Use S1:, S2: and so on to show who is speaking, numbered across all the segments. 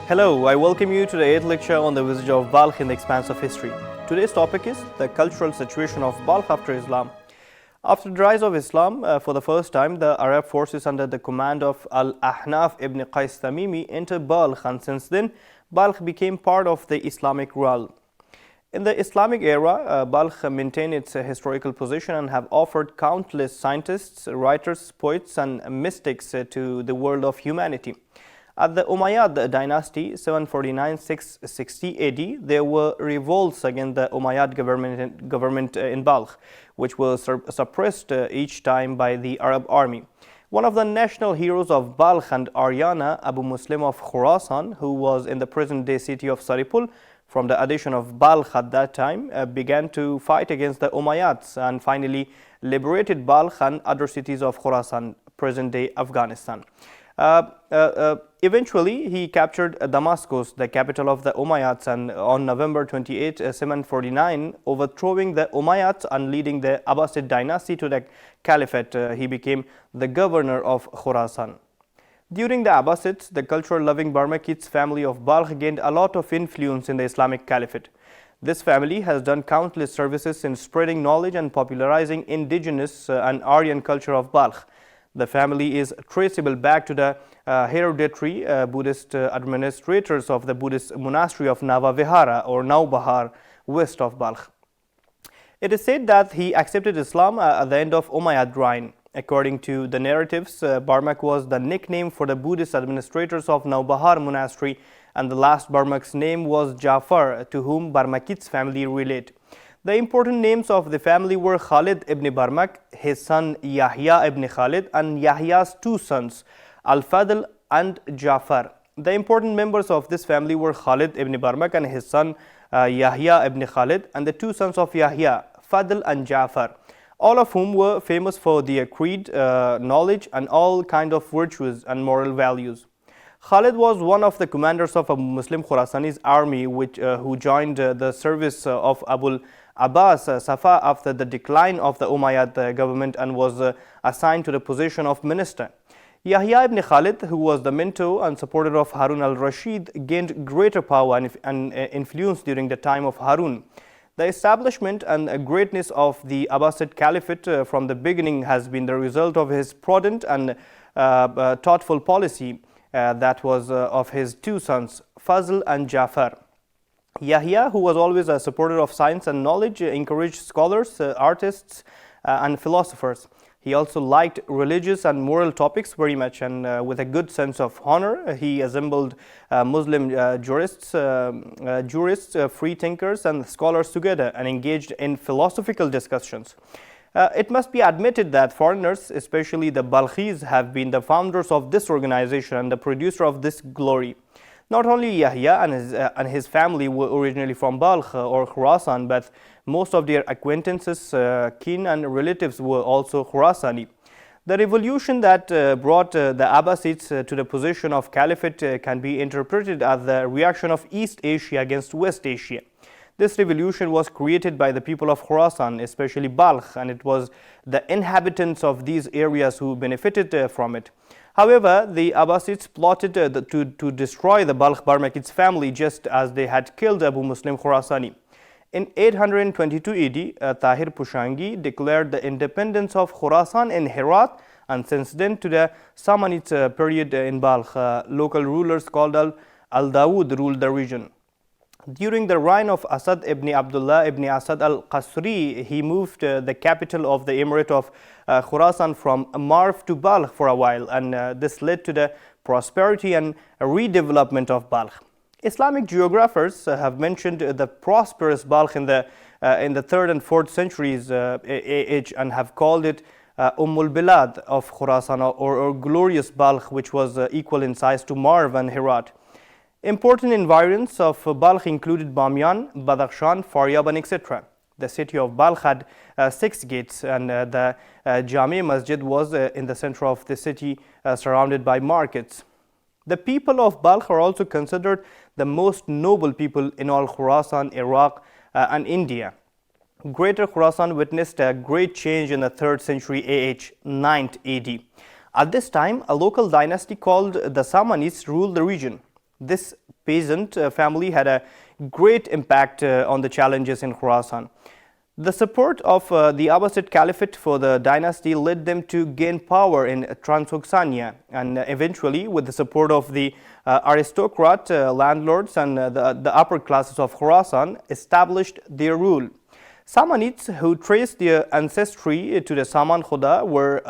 S1: Hello, I welcome you to the 8th lecture on the visit of Balkh in the expanse of history. Today's topic is the cultural situation of Balkh after Islam. After the rise of Islam, for the first time, the Arab forces under the command of Al-Ahnaf ibn Qais Tamimi entered Balkh, and since then, Balkh became part of the Islamic realm. In the Islamic era, Balkh maintained its historical position and have offered countless scientists, writers, poets and mystics to the world of humanity. At the Umayyad dynasty, 749-660 AD, there were revolts against the Umayyad government in Balkh, which was suppressed each time by the Arab army. One of the national heroes of Balkh and Aryana, Abu Muslim of Khorasan, who was in the present-day city of Saripul, from the addition of Balkh at that time, began to fight against the Umayyads and finally liberated Balkh and other cities of Khorasan, present-day Afghanistan. Eventually, he captured Damascus, the capital of the Umayyads, and on November 28, 749, overthrowing the Umayyads and leading the Abbasid dynasty to the caliphate, he became the governor of Khorasan. During the Abbasids, the culture-loving Barmakids family of Balkh gained a lot of influence in the Islamic Caliphate. This family has done countless services in spreading knowledge and popularizing indigenous and Aryan culture of Balkh. The family is traceable back to the hereditary Buddhist administrators of the Buddhist monastery of Navavihara or Naubahar, west of Balkh. It is said that he accepted Islam at the end of Umayyad reign. According to the narratives, Barmak was the nickname for the Buddhist administrators of Naubahar monastery, and the last Barmak's name was Jafar, to whom Barmakid's family relate. The important names of the family were Khalid ibn Barmak, his son Yahya ibn Khalid, and Yahya's two sons, Al-Fadl and Jafar. The important members of this family were Khalid ibn Barmak and his son Yahya ibn Khalid, and the two sons of Yahya, Fadl and Jafar, all of whom were famous for their creed, knowledge and all kind of virtues and moral values. Khalid was one of the commanders of a Muslim Khorasani's army who joined the service of Abul Abbas Safa after the decline of the Umayyad government and was assigned to the position of minister. Yahya ibn Khalid, who was the mentor and supporter of Harun al-Rashid, gained greater power and influence during the time of Harun. The establishment and greatness of the Abbasid Caliphate from the beginning has been the result of his prudent and thoughtful policy that was of his two sons, Fazl and Jafar. Yahya, who was always a supporter of science and knowledge, encouraged scholars, artists and philosophers. He also liked religious and moral topics very much, and with a good sense of honor, he assembled Muslim jurists, free thinkers and scholars together and engaged in philosophical discussions. It must be admitted that foreigners, especially the Balkhis, have been the founders of this organization and the producer of this glory. Not only Yahya and his family were originally from Balkh or Khorasan, but most of their acquaintances, kin and relatives were also Khorasani. The revolution that brought the Abbasids to the position of caliphate can be interpreted as the reaction of East Asia against West Asia. This revolution was created by the people of Khorasan, especially Balkh, and it was the inhabitants of these areas who benefited from it. However, the Abbasids plotted to destroy the Balkh Barmakids family just as they had killed Abu Muslim Khorasani. In 822 AD, Tahir Pushangi declared the independence of Khorasan in Herat, and since then to the Samanids period in Balkh, local rulers called Al-Dawood ruled the region. During the reign of Asad ibn Abdullah ibn Asad al-Qasri, he moved the capital of the emirate of Khorasan from Marv to Balkh for a while, and this led to the prosperity and redevelopment of Balkh. Islamic geographers have mentioned the prosperous Balkh in the 3rd and 4th centuries AH and have called it Ummul Bilad of Khorasan or glorious Balkh, which was equal in size to Marv and Herat. Important environs of Balkh included Bamiyan, Badakhshan, Faryab, and etc. The city of Balkh had 6 gates, and the Jami Masjid was in the center of the city, surrounded by markets. The people of Balkh are also considered the most noble people in all Khorasan, Iraq, and India. Greater Khorasan witnessed a great change in the 3rd century AH, 9th AD. At this time, a local dynasty called the Samanids ruled the region. This peasant family had a great impact on the challenges in Khorasan. The support of the Abbasid Caliphate for the dynasty led them to gain power in Transoxania, and eventually, with the support of the aristocrat, landlords, and the upper classes of Khorasan, established their rule. Samanids, who traced their ancestry to the Saman Khuda, were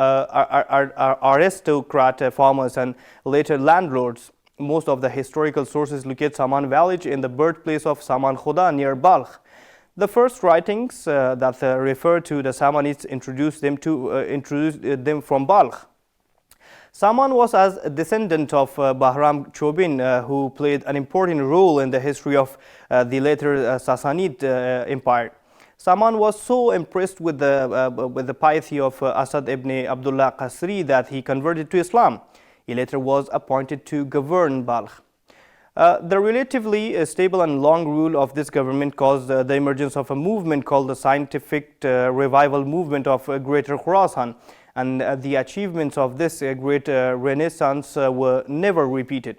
S1: aristocrat farmers and later landlords. Most of the historical sources locate Saman village in the birthplace of Saman Khuda near Balkh. The first writings that refer to the Samanids introduced them from Balkh. Saman was as a descendant of Bahram Chobin, who played an important role in the history of the later Sassanid Empire. Saman was so impressed with the piety of Asad ibn Abdullah Qasri that he converted to Islam. He later was appointed to govern Balkh. The relatively stable and long rule of this government caused the emergence of a movement called the Scientific Revival Movement of Greater Khorasan, and the achievements of this great renaissance were never repeated.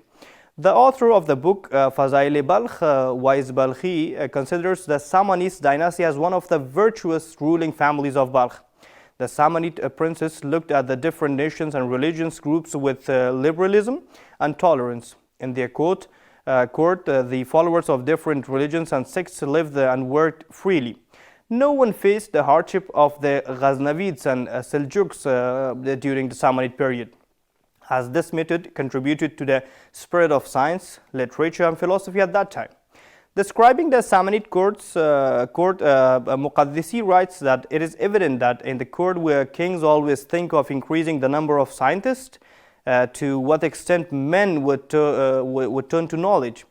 S1: The author of the book, Fazail-e-Balkh, Wise Balkhi, considers the Samanid dynasty as one of the virtuous ruling families of Balkh. The Samanid princes looked at the different nations and religious groups with liberalism and tolerance. In their court, the followers of different religions and sects lived and worked freely. No one faced the hardship of the Ghaznavids and Seljuks during the Samanid period, as this method contributed to the spread of science, literature, and philosophy at that time. Describing the Samanid court, Muqaddisi writes that it is evident that in the court where kings always think of increasing the number of scientists, to what extent men would turn to knowledge.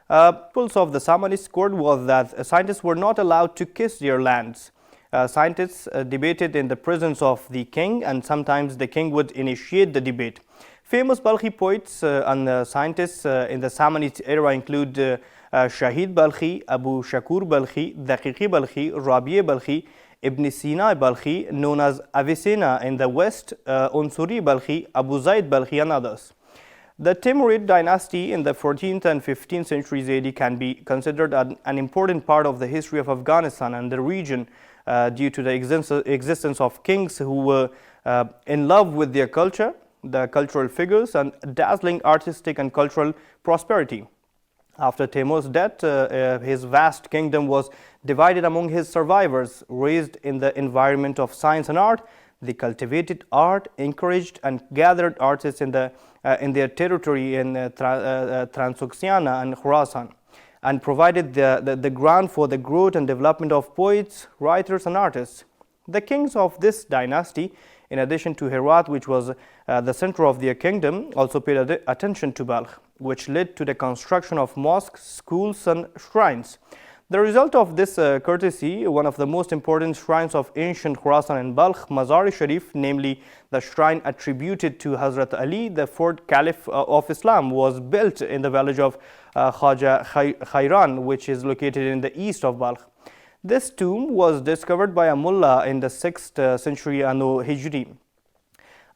S1: Pulse of the Samanid court was that scientists were not allowed to kiss their lands. Scientists debated in the presence of the king, and sometimes the king would initiate the debate. Famous Balkhi poets and scientists in the Samanid era include Shahid Balkhi, Abu Shakur Balkhi, Daqiqi Balkhi, Rabi'a Balkhi, Ibn Sina Balkhi, known as Avicenna in the West, Unsuri Balkhi, Abu Zaid Balkhi, and others. The Timurid dynasty in the 14th and 15th centuries AD can be considered an important part of the history of Afghanistan and the region due to the existence of kings who were in love with their culture, the cultural figures, and dazzling artistic and cultural prosperity. After Timur's death, his vast kingdom was divided among his survivors. Raised in the environment of science and art, they cultivated art, encouraged and gathered artists in their territory in Transoxiana and Khorasan, and provided the ground for the growth and development of poets, writers, and artists. The kings of this dynasty, in addition to Herat, which was the center of their kingdom, also paid attention to Balkh, which led to the construction of mosques, schools, and shrines. The result of this courtesy, one of the most important shrines of ancient Khorasan and Balkh, Mazar-e-Sharif, namely the shrine attributed to Hazrat Ali, the fourth caliph of Islam, was built in the village of Khaja Khairan, which is located in the east of Balkh. This tomb was discovered by a mullah in the 6th century Anno Hijri.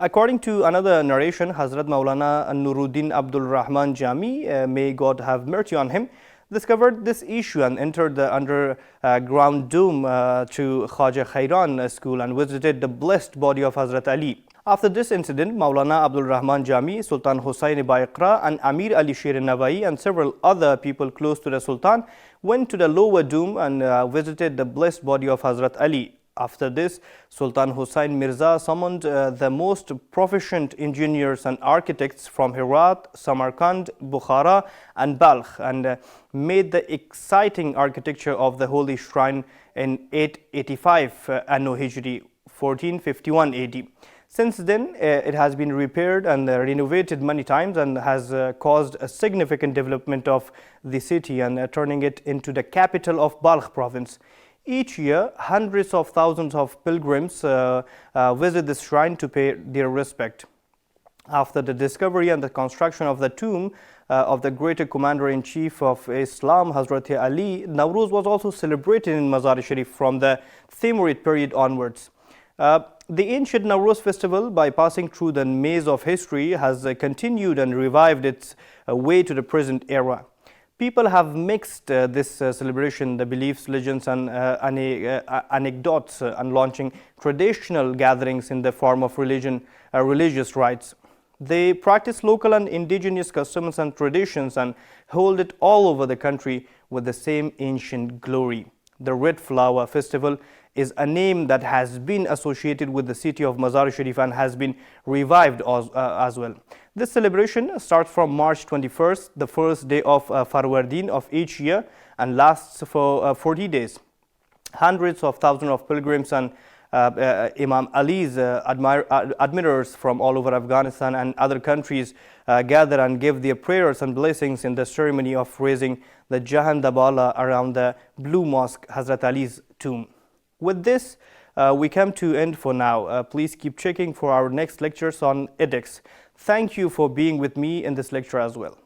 S1: According to another narration, Hazrat Maulana Nuruddin Abdul Rahman Jami, may God have mercy on him, discovered this issue and entered the underground dome to Khaja Khairan school and visited the blessed body of Hazrat Ali. After this incident, Maulana Abdul Rahman Jami, Sultan Hussain Baiqra, and Amir Ali Sher Nawai and several other people close to the Sultan went to the lower dome and visited the blessed body of Hazrat Ali. After this, Sultan Hussain Mirza summoned the most proficient engineers and architects from Herat, Samarkand, Bukhara, and Balkh and made the exciting architecture of the holy shrine in 885 Anno Hijri, 1451 AD. Since then, it has been repaired and renovated many times and has caused a significant development of the city and turning it into the capital of Balkh province. Each year, hundreds of thousands of pilgrims visit this shrine to pay their respect. After the discovery and the construction of the tomb of the greater commander-in-chief of Islam, Hazrat Ali, Nowruz was also celebrated in Mazar-e-Sharif from the Timurid period onwards. The ancient Nowruz festival, by passing through the maze of history, has continued and revived its way to the present era. People have mixed this celebration, the beliefs, legends and anecdotes, and launching traditional gatherings in the form of religious rites. They practice local and indigenous customs and traditions and hold it all over the country with the same ancient glory. The Red Flower Festival is a name that has been associated with the city of Mazar-e-Sharif and has been revived as well. This celebration starts from March 21st, the first day of Farwardin of each year, and lasts for 40 days. Hundreds of thousands of pilgrims and Imam Ali's admirers from all over Afghanistan and other countries gather and give their prayers and blessings in the ceremony of raising the Jahan Dabala around the Blue Mosque, Hazrat Ali's tomb. With this, we come to end for now. Please keep checking for our next lectures on edicts. Thank you for being with me in this lecture as well.